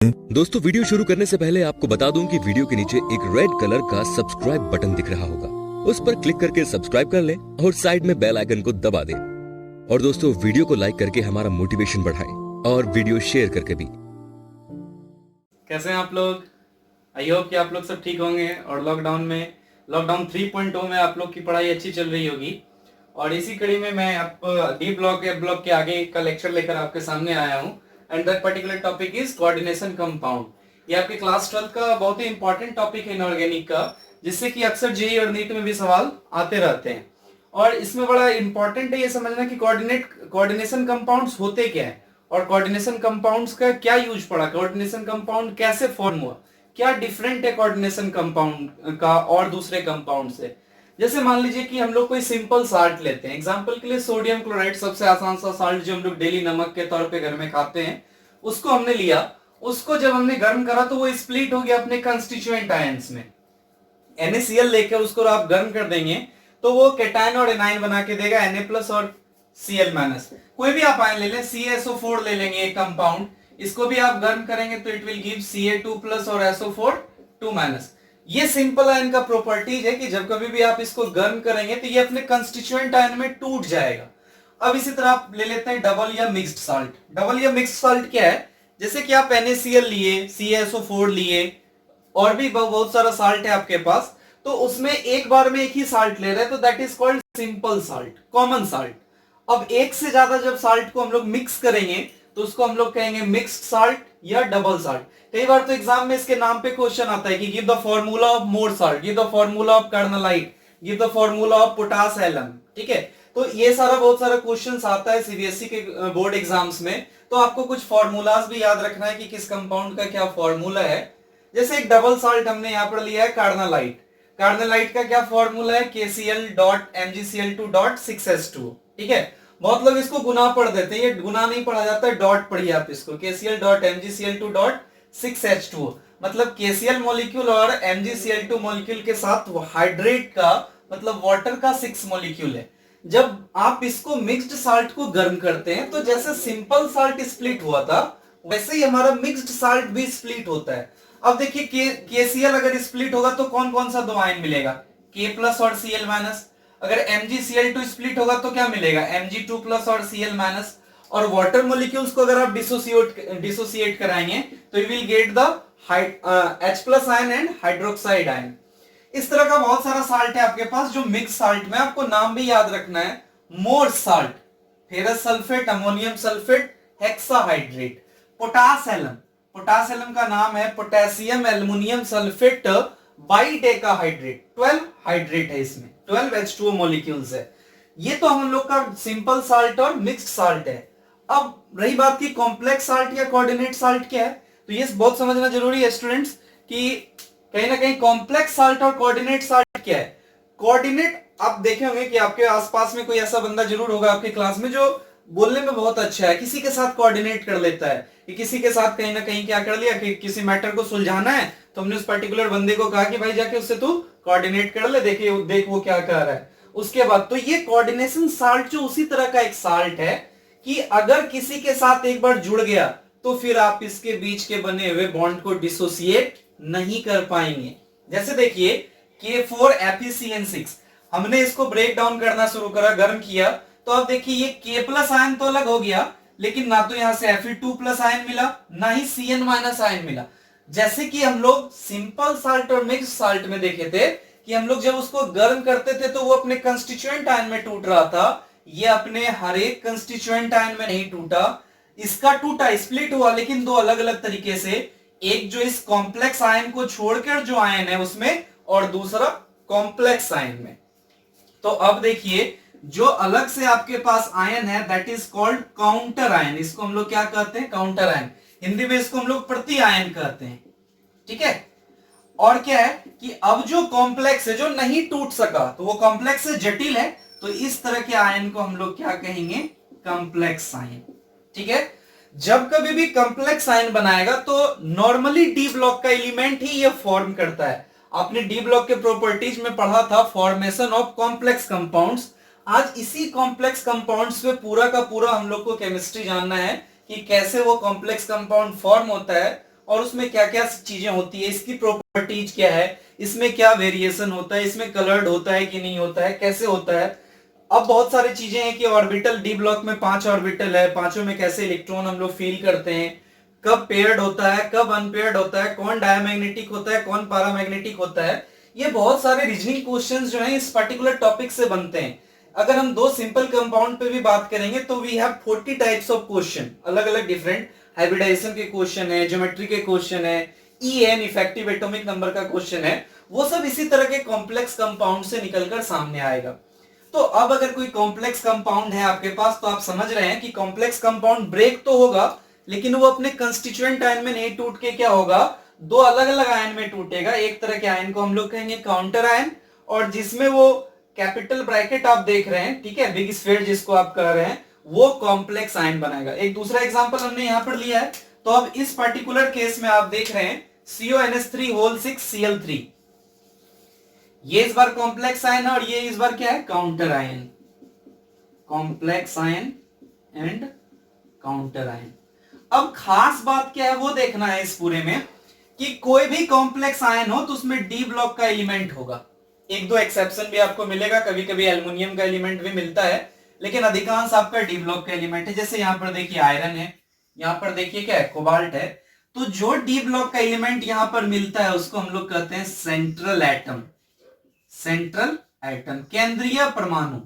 दोस्तों, वीडियो शुरू करने से पहले आपको बता दूं कि वीडियो के नीचे एक रेड कलर का सब्सक्राइब बटन दिख रहा होगा, उस पर क्लिक करके सब्सक्राइब कर लें और साइड में बेल आइकन को दबा दें। और दोस्तों, वीडियो को लाइक करके हमारा मोटिवेशन बढ़ाएं और वीडियो शेयर करके भी। कैसे हैं आप लोग? आई होप कि आप लोग सब ठीक होंगे और लॉकडाउन 3.0 में आप लोग की पढ़ाई अच्छी चल रही होगी। और इसी कड़ी में मैं आप डी ब्लॉक या ब्लॉक के आगे का लेक्चर लेकर आपके सामने आया हूं। And that particular topic is coordination compound. ये आपके क्लास 12 का बहुत ही इंपॉर्टेंट टॉपिक है इनऑर्गेनिक का, जिससे कि अक्सर जेईई और नीट में भी सवाल आते रहते हैं। और इसमें बड़ा इंपॉर्टेंट है ये समझना कि कोऑर्डिनेशन कंपाउंड्स होते क्या है और कोऑर्डिनेशन कंपाउंड्स का क्या यूज पड़ा, कोऑर्डिनेशन कंपाउंड कैसे फॉर्म हुआ, क्या डिफरेंट है कोऑर्डिनेशन कंपाउंड का और दूसरे कंपाउंड से। जैसे मान लीजिए कि हम लोग कोई सिंपल साल्ट लेते हैं, एग्जांपल के लिए सोडियम क्लोराइड, सबसे आसान सा साल्ट जो हम लोग डेली नमक के तौर पे घर में खाते हैं, उसको हमने लिया। उसको जब हमने गर्म करा तो वो स्प्लिट हो गया अपने कंस्टिट्यूएंट आयंस में। NaCl लेकर उसको आप गर्म कर देंगे तो वो केटायन और एनायन बना के देगा, Na+ और Cl-। कोई भी आप आयन ले लें, CaSO4 ले लेंगे एक कंपाउंड, इसको भी आप गर्म करेंगे तो इट विल गिव Ca2+ और SO4 2-। ये सिंपल आयन का प्रॉपर्टीज है कि जब कभी भी आप इसको गर्म करेंगे तो ये अपने कंस्टिट्यूएंट आयन में टूट जाएगा। अब इसी तरह आप ले लेते हैं डबल या मिक्स्ड साल्ट। डबल या मिक्स्ड साल्ट क्या है? जैसे कि आप NaCl लिए, CaSO4 लिए और भी बहुत सारा साल्ट है आपके पास, तो उसमें एक बार में एक ही साल्ट ले रहे हैं तो that is called simple salt, common salt. अब एक से ज्यादा जब साल्ट को हम लोग मिक्स करेंगे तो उसको हम लोग कहेंगे मिक्स्ड साल्ट या डबल साल्ट। कई बार तो एग्जाम में इसके नाम पे क्वेश्चन आता है कि give the formula of Mohr salt, give the formula of carnallite, give the formula of potash alum. ठीक है, तो ये सारा बहुत सारा क्वेश्चंस आता है सीबीएसई के बोर्ड एग्जाम्स में। तो आपको कुछ फॉर्मूलाज भी याद रखना है कि किस कंपाउंड का क्या फॉर्मूला है। जैसे एक डबल साल्ट हमने यहाँ पर लिया है कार्नलाइट। कार्नलाइट का क्या फॉर्मूला है? KCl.Mgcl2.6H2। ठीक है, बहुत लोग इसको गुना पढ़ देते हैं, ये गुना नहीं पढ़ा जाता है, डॉट पढ़िए आप इसको, KCl.Mgcl2.6H2। मतलब KCl मॉलिक्यूल और MgCl2 मॉलिक्यूल के साथ हाइड्रेट का मतलब वाटर का 6 मॉलिक्यूल है। जब आप इसको मिक्स्ड साल्ट को गर्म करते हैं तो जैसे सिंपल साल्ट स्प्लिट हुआ था वैसे ही हमारा मिक्स्ड साल्ट भी स्प्लिट होता है। अब देखिए KCl अगर स्प्लिट होगा तो कौन कौन सा दो आयन मिलेगा? K+ और Cl-। अगर MgCl2 स्प्लिट होगा तो क्या मिलेगा? Mg2+ और Cl-। और वाटर मॉलिक्यूल्स को अगर आप डिसोसिएट कराएंगे तो you will get the H+ ion and hydroxide ion. इस तरह का बहुत सारा साल्ट है आपके पास जो मिक्स साल्ट में, आपको नाम भी याद रखना है। Mohr salt, ferrous sulphate, ammonium sulphate, hexahydrate, potash alum. Potash alum का नाम है potassium aluminium sulphate bidecahydrate. 12 hydrate है, इसमें 12 H2O मॉलिक्यूल्स है। ये तो हम लोग का सिंपल साल्ट और मिक्स्ड साल्ट है। अब रही बात की कॉम्प्लेक्स साल्ट या कोऑर्डिनेट साल्ट क्या है, तो ये बहुत समझना जरूरी है स्टूडेंट्स कि कहीं ना कहीं कॉम्प्लेक्स साल्ट और कोऑर्डिनेट साल्ट क्या है। कोऑर्डिनेट आप देखे होंगे कि आपके आसपास में कोई ऐसा बंदा जरूर होगा आपके क्लास में जो बोलने में बहुत अच्छा है, किसी के साथ कोऑर्डिनेट कर लेता है, कि किसी के साथ कहीं ना कहीं क्या कर लिया कि किसी मैटर को सुलझाना है तो हमने उस पर्टिकुलर बंदे को कहा कि भाई जाके उससे तू कोऑर्डिनेट कर ले, देखिए देख वो क्या कर रहा है। उसके बाद तो ये कोऑर्डिनेशन साल्ट जो उसी तरह का एक साल्ट है कि अगर किसी के साथ एक बार जुड़ गया तो फिर आप इसके बीच के बने हुए बॉन्ड को डिसोसिएट नहीं कर पाएंगे। जैसे देखिए K4FeCN6, हमने इसको ब्रेक डाउन करना शुरू करा, गर्म किया, तो अब देखिए ये K+ आयन तो अलग हो गया, लेकिन ना तो यहां से Fe2+ आयन मिला ना ही Cn- आयन मिला। जैसे कि हम लोग सिंपल साल्ट और मिक्स्ड साल्ट में देखे थे कि हम लोग जब उसको गर्म करते थे तो वो अपने कंस्टिट्यूएंट आयन में टूट रहा था, ये अपने हर एक कंस्टिट्यूएंट आयन में नहीं टूटा, इसका टूटा, स्प्लिट हुआ, लेकिन दो अलग अलग तरीके से। एक जो इस कॉम्प्लेक्स आयन को छोड़कर जो आयन है उसमें, और दूसरा कॉम्प्लेक्स आयन में। तो अब देखिए जो अलग से आपके पास आयन है that is called counter ion. इसको हम लोग क्या कहते हैं? Counter ion. हिंदी में इसको हम लोग प्रति आयन कहते हैं। ठीक है, और क्या है कि अब जो कॉम्प्लेक्स है जो नहीं टूट सका तो वो कॉम्प्लेक्स से जटिल है, तो इस तरह के आयन को हम लोग क्या कहेंगे? Complex ion. ठीक है, जब कभी भी कॉम्प्लेक्स आयन बनाएगा तो नॉर्मली डी ब्लॉक का एलिमेंट ही ये फॉर्म करता है। आपने डी ब्लॉक के प्रॉपर्टीज में पढ़ा था फॉर्मेशन ऑफ कॉम्प्लेक्स कंपाउंड्स। आज इसी कॉम्प्लेक्स कंपाउंड्स पे पूरा का पूरा हम लोग को केमिस्ट्री जानना है कि कैसे वो कॉम्प्लेक्स कंपाउंड फॉर्म होता है और उसमें क्या क्या चीजें होती है, इसकी प्रॉपर्टीज क्या है, इसमें क्या वेरिएशन होता है, इसमें कलर्ड होता है कि नहीं होता है, कैसे होता है। अब बहुत सारी चीजें हैं कि ऑर्बिटल डी ब्लॉक में 5 ऑर्बिटल है, पांचों में कैसे इलेक्ट्रॉन हम लोग फील करते हैं, कब पेयर्ड होता है, कब अनपेयर्ड होता है, कौन डायमैग्नेटिक होता है, कौन पैरामैग्नेटिक होता है। ये बहुत सारे रीजनिंग क्वेश्चंस जो हैं इस पर्टिकुलर टॉपिक से बनते हैं। अगर हम दो सिंपल कंपाउंड पे भी बात करेंगे तो we have 40 types of question, अलग अलग डिफरेंट हाइब्रिडाइजेशन के क्वेश्चन है, ज्योमेट्री के क्वेश्चन है, ईएन इफेक्टिव एटॉमिक नंबर का क्वेश्चन है, वो सब इसी तरह के कॉम्प्लेक्स कंपाउंड से निकलकर सामने आएगा। तो अब अगर कोई कॉम्प्लेक्स कंपाउंड है आपके पास तो आप समझ रहे हैं कि कॉम्प्लेक्स कंपाउंड ब्रेक तो होगा लेकिन वो अपने कंस्टिट्यूएंट आयन में नहीं टूट के क्या होगा, दो अलग अलग आयन में टूटेगा। एक तरह के आयन को हम लोग कहेंगे काउंटर आयन, और जिसमें वो कैपिटल ब्रैकेट आप देख रहे हैं, ठीक है, बिग स्फीयर जिसको आप कह रहे हैं, वो कॉम्प्लेक्स आयन बनाएगा। एक दूसरा एग्जांपल हमने यहां पर लिया है, तो अब इस पर्टिकुलर केस में आप देख रहे हैं CONH3 होल 6 Cl3, ये इस बार कॉम्प्लेक्स आयन है और ये इस बार क्या है, counter ion, complex ion and counter ion. अब खास बात क्या है वो देखना है इस पूरे में कि कोई भी कॉम्प्लेक्स आयन हो तो उसमें डी ब्लॉक का एलिमेंट होगा। एक दो एक्सेप्शन भी आपको मिलेगा, कभी कभी एल्युमिनियम का एलिमेंट भी मिलता है, लेकिन अधिकांश आपका डी ब्लॉक का एलिमेंट है। जैसे यहां पर देखिए आयरन है, यहां पर देखिए क्या है, कोबाल्ट है। तो जो डी ब्लॉक का एलिमेंट यहां पर मिलता है उसको हम लोग कहते हैं सेंट्रल एटम, सेंट्रल एटम, केंद्रीय परमाणु।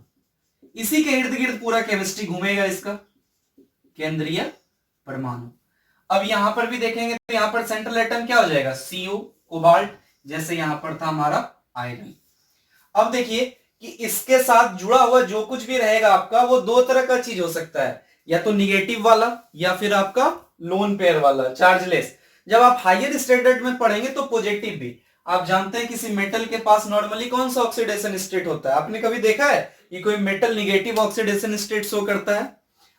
इसी के इर्द गिर्द पूरा केमिस्ट्री घूमेगा इसका, केंद्रीय परमाणु। अब यहां पर भी देखेंगे तो यहां पर सेंट्रल एटम क्या हो जाएगा, Cu, कोबाल्ट, जैसे यहां पर था हमारा आयरन। अब देखिए कि इसके साथ जुड़ा हुआ जो कुछ भी रहेगा आपका वो दो तरह का चीज हो सकता है, या तो निगेटिव वाला या फिर आपका लोन पेयर वाला, चार्जलेस। जब आप हायर स्टैंडर्ड में पढ़ेंगे तो पॉजिटिव भी। आप जानते हैं किसी मेटल के पास नॉर्मली कौन सा ऑक्सीडेशन स्टेट होता है, आपने कभी देखा है कि कोई metal negative oxidation state show करता है?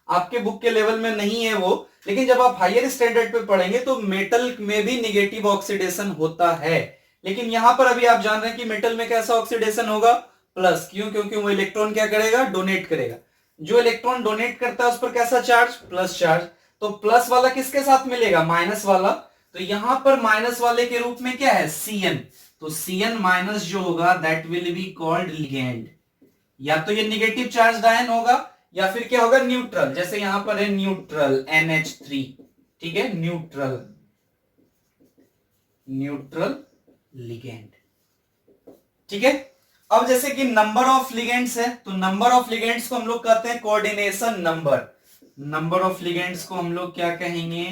आपके बुक के लेवल में नहीं है वो, लेकिन जब आप हायर स्टैंडर्ड पे पढ़ेंगे तो मेटल में भी निगेटिव ऑक्सीडेशन होता है। लेकिन यहां पर अभी आप जान रहे हैं कि मेटल में कैसा ऑक्सीडेशन होगा, प्लस। क्यों? क्योंकि वो इलेक्ट्रॉन क्या करेगा, डोनेट करेगा। जो इलेक्ट्रॉन डोनेट करता है उस पर कैसा चार्ज, प्लस चार्ज। तो प्लस वाला किसके साथ मिलेगा, माइनस वाला। तो यहां पर माइनस वाले के रूप में क्या है, Cn। तो Cn माइनस जो होगा that will be called ligand. या तो ये निगेटिव चार्ज आयन होगा या फिर क्या होगा, न्यूट्रल। जैसे यहां पर है न्यूट्रल NH3, ठीक है, न्यूट्रल, न्यूट्रल लिगेंड, ठीक है। अब जैसे कि नंबर ऑफ लिगेंड्स है तो नंबर ऑफ लिगेंड्स को हम लोग कहते हैं coordination number. Number of ligands को हम लोग क्या कहेंगे,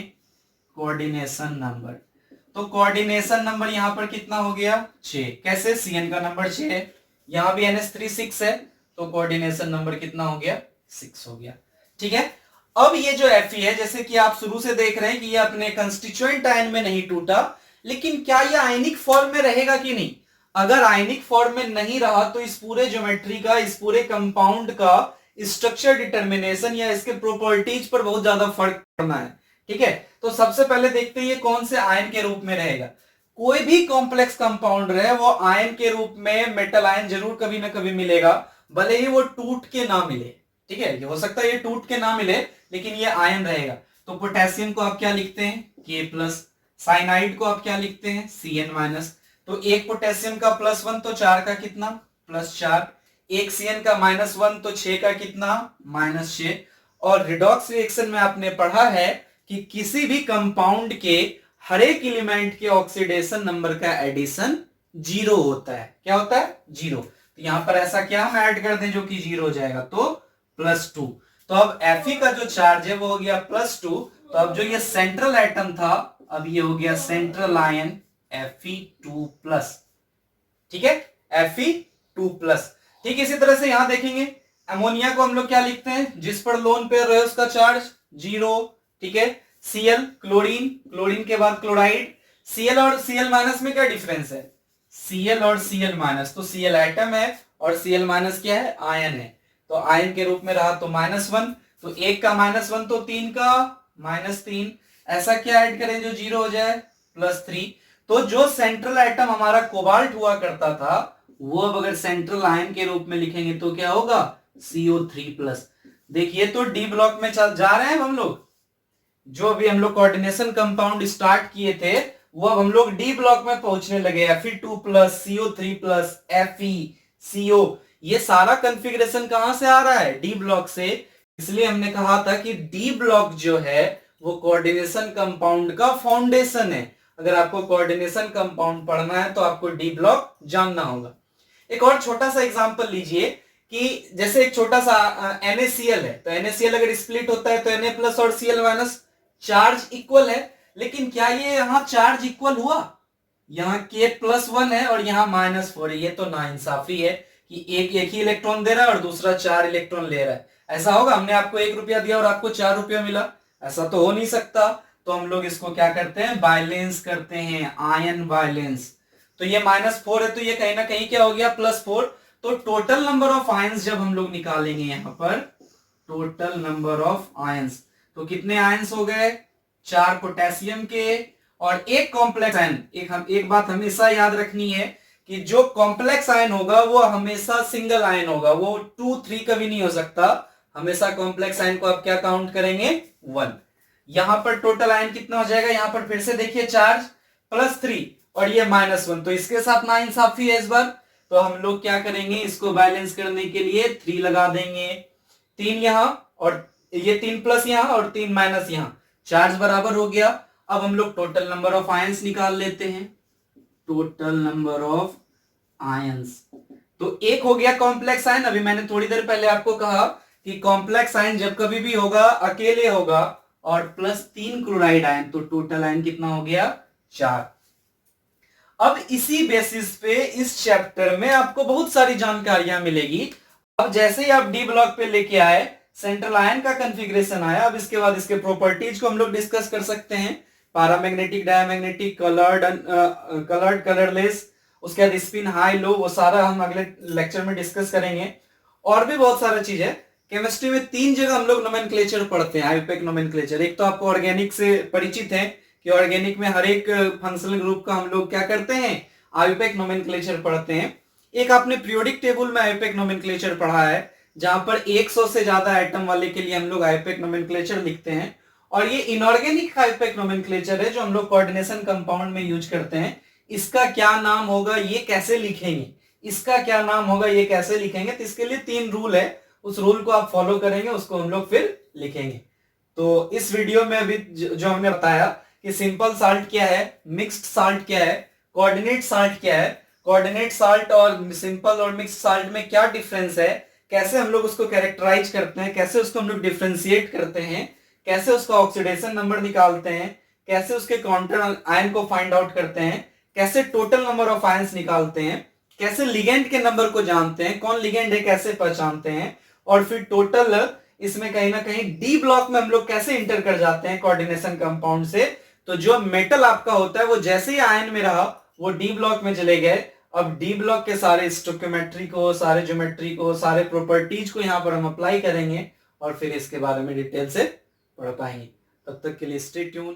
कोऑर्डिनेशन नंबर। तो कोऑर्डिनेशन नंबर यहां पर कितना हो गया, 6। कैसे, Cn का नंबर 6 है, यहां भी NH3 6 है, तो कोऑर्डिनेशन नंबर कितना हो गया, 6 हो गया, ठीक है। अब ये जो Fe है, जैसे कि आप शुरू से देख रहे हैं कि ये अपने कंस्टिट्यूएंट आयन में नहीं टूटा, लेकिन क्या ये आयनिक फॉर्म में रहेगा कि नहीं? अगर आयनिक फॉर्म में नहीं रहा तो इस पूरे ज्योमेट्री का, इस पूरे कंपाउंड का स्ट्रक्चर डिटर्मिनेशन या इसके प्रॉपर्टीज पर बहुत ज्यादा फर्क पड़ना है, ठीक है। तो सबसे पहले देखते हैं ये कौन से आयन के रूप में रहेगा। कोई भी कॉम्प्लेक्स कंपाउंड रहे वो आयन के रूप में मेटल आयन जरूर कभी ना कभी मिलेगा, भले ही वो टूट के ना मिले, ठीक है। ये हो सकता है ये टूट के ना मिले लेकिन ये आयन रहेगा। तो पोटेशियम को आप क्या लिखते हैं, K+। साइनाइड को आप क्या लिखते हैं, Cn-। तो एक पोटेशियम का +1 तो 4 का कितना, +4। एक Cn का -1 तो 6 का कितना, -6। और रिडॉक्स रिएक्शन में आपने पढ़ा है कि किसी भी कंपाउंड के हर एक एलिमेंट के ऑक्सीडेशन नंबर का एडिशन 0 होता है। क्या होता है, 0। तो यहां पर ऐसा क्या हम ऐड कर दें जो कि 0 हो जाएगा, तो +2। तो अब Fe का जो चार्ज है वो हो गया +2। तो अब जो ये सेंट्रल एटम था अब ये हो गया सेंट्रल आयन Fe2+, ठीक है, Fe2+। ठीक इसी तरह से यहां देखेंगे अमोनिया को हम लोग क्या लिखते हैं, जिस पर लोन पेयर रहे उसका चार्ज 0, ठीक है। Cl क्लोरीन, क्लोरीन के बाद क्लोराइड। Cl और Cl- में क्या डिफरेंस है, Cl और Cl-, तो Cl एटम है और Cl- क्या है, आयन है। तो आयन के रूप में रहा तो -1, तो 1 का -1 तो 3 का -3। ऐसा क्या ऐड करें जो 0 हो जाए, +3। तो जो सेंट्रल एटम हमारा कोबाल्ट हुआ करता था वो अब अगर सेंट्रल आयन के रूप में लिखेंगे तो क्या होगा, CO3+। देखिए तो डी ब्लॉक में जा रहे हैं हम लोग, जो अभी हम लोग कोऑर्डिनेशन कंपाउंड स्टार्ट किए थे वो अब हम लोग डी ब्लॉक में पहुंचने लगे। Fe2+ CO3+ FeCO, ये सारा कंफिग्रेशन कहां से आ रहा है? डी ब्लॉक से। इसलिए हमने कहा था कि डी ब्लॉक जो है वो कोऑर्डिनेशन कंपाउंड का फाउंडेशन है। अगर आपको कोऑर्डिनेशन कंपाउंड पढ़ना है तो आपको डी ब्लॉक जानना होगा। एक और छोटा सा एग्जांपल लीजिए कि जैसे एक छोटा सा NaCl है, तो NaCl अगर स्प्लिट होता है तो Na+ और Cl- चार्ज इक्वल है, लेकिन क्या ये यहां चार्ज इक्वल हुआ? यहाँ K+1 है और यहाँ -4 है। ये तो नाइंसाफी है कि एक ही इलेक्ट्रॉन दे रहा है और दूसरा 4 इलेक्ट्रॉन ले रहा है। ऐसा होगा? हमने आपको 1 रुपया दिया और आपको 4 रुपया मिला, ऐसा तो हो नहीं सकता। तो हम लोग इसको क्या करते हैं? बायलेंस करते हैं, आयन बायलेंस। तो ये -4 है तो ये कहीं ना कहीं क्या हो गया? +4। तो टोटल नंबर ऑफ आयंस जब हम लोग निकालेंगे यहां पर, टोटल नंबर ऑफ आयंस, तो कितने आयंस हो गए? 4 पोटेशियम के और एक कॉम्प्लेक्स आयन। एक बात हमेशा याद रखनी है कि जो कॉम्प्लेक्स आयन होगा वो हमेशा सिंगल आयन होगा, वो 2 3 कभी नहीं हो सकता। हमेशा कॉम्प्लेक्स आयन को आप क्या काउंट करेंगे? 1। यहां पर टोटल आयन कितना हो जाएगा? यहां पर फिर से देखिए, चार्ज +3 और ये -1, तो इसके साथ नाइंसाफी है इस बार। तो हम लोग क्या करेंगे? इसको बैलेंस करने के लिए 3 लगा देंगे। 3 यहां और ये 3+ यहां और 3- यहां, चार्ज बराबर हो गया। अब हम लोग टोटल नंबर ऑफ आयंस निकाल लेते हैं। टोटल नंबर ऑफ आयंस, तो एक हो गया कॉम्प्लेक्स आयन। अभी मैंने थोड़ी देर पहले आपको कहा कि कॉम्प्लेक्स आयन जब कभी भी होगा अकेले होगा और +3 क्लोराइड आयन, तो टोटल आयन कितना हो गया? 4। अब इसी बेसिस पे इस चैप्टर में आपको बहुत सारी जानकारियां मिलेगी। अब जैसे ही आप डी ब्लॉक पे लेके आए, सेंट्रल आयन का कॉन्फ़िगरेशन आया, अब इसके बाद इसके प्रॉपर्टीज को हम लोग डिस्कस कर सकते हैं। पैरामैग्नेटिक, डायमैग्नेटिक, कलर्ड, कलरलेस, उसके बाद स्पिन हाई लो, वो सारा हम अगले लेक्चर में डिस्कस करेंगे। और भी बहुत सारा चीज है। केमिस्ट्री में 3 जगह हम लोग नोमेनक्लेचर पढ़ते हैं, आईयूपैक नोमेनक्लेचर। एक तो आपको ऑर्गेनिक से परिचित है कि ऑर्गेनिक में हर एक फंक्शनल ग्रुप का हम लोग क्या करते हैं? आईयूपैक नोमेनक्लेचर पढ़ते हैं। एक आपने पीरियोडिक टेबल में आईयूपैक नोमेनक्लेचर पढ़ा है, जहां पर 100 से ज्यादा एटम वाले के लिए हम लोग आईयूपैक नोमेनक्लेचर लिखते हैं। और ये इनऑर्गेनिक आईयूपैक नोमेनक्लेचर है जो हम लोग कोऑर्डिनेशन कंपाउंड में यूज करते हैं। इसका क्या नाम होगा, ये कैसे लिखेंगे, इसका क्या नाम होगा, ये कैसे लिखेंगे, तो इसके लिए 3 रूल है। उस रूल को आप फॉलो करेंगे, उसको हम लोग फिर लिखेंगे। तो इस वीडियो में अभी जो हमने बताया कि सिंपल साल्ट क्या है, मिक्स्ड साल्ट क्या है, कोऑर्डिनेट साल्ट क्या है, कोऑर्डिनेट साल्ट और सिंपल और मिक्स्ड साल्ट में क्या डिफरेंस है, कैसे हम लोग उसको कैरेक्टराइज करते हैं, कैसे उसको हम लोग डिफरेंशिएट करते हैं, कैसे उसका ऑक्सीडेशन नंबर निकालते हैं, कैसे उसके काउंटर आयन को फाइंड आउट करते हैं, कैसे टोटल नंबर ऑफ आयंस निकालते हैं, कैसे लिगेंड के नंबर को जानते हैं, कौन लिगेंड है कैसे पहचानते हैं, और फिर टोटल इसमें कहीं ना कहीं डी ब्लॉक में हम लोग कैसे इंटर कर जाते हैं कोऑर्डिनेशन कंपाउंड से। तो जो मेटल आपका होता है वो जैसे ही आयन में रहा वो डी ब्लॉक में चले गए। अब डी ब्लॉक के सारे स्टोइकियोमेट्री को, सारे ज्योमेट्री को, सारे प्रॉपर्टीज को यहां पर हम अप्लाई करेंगे और फिर इसके बारे में डिटेल से पढ़ पाएंगे। तब तक के लिए स्टे ट्यून।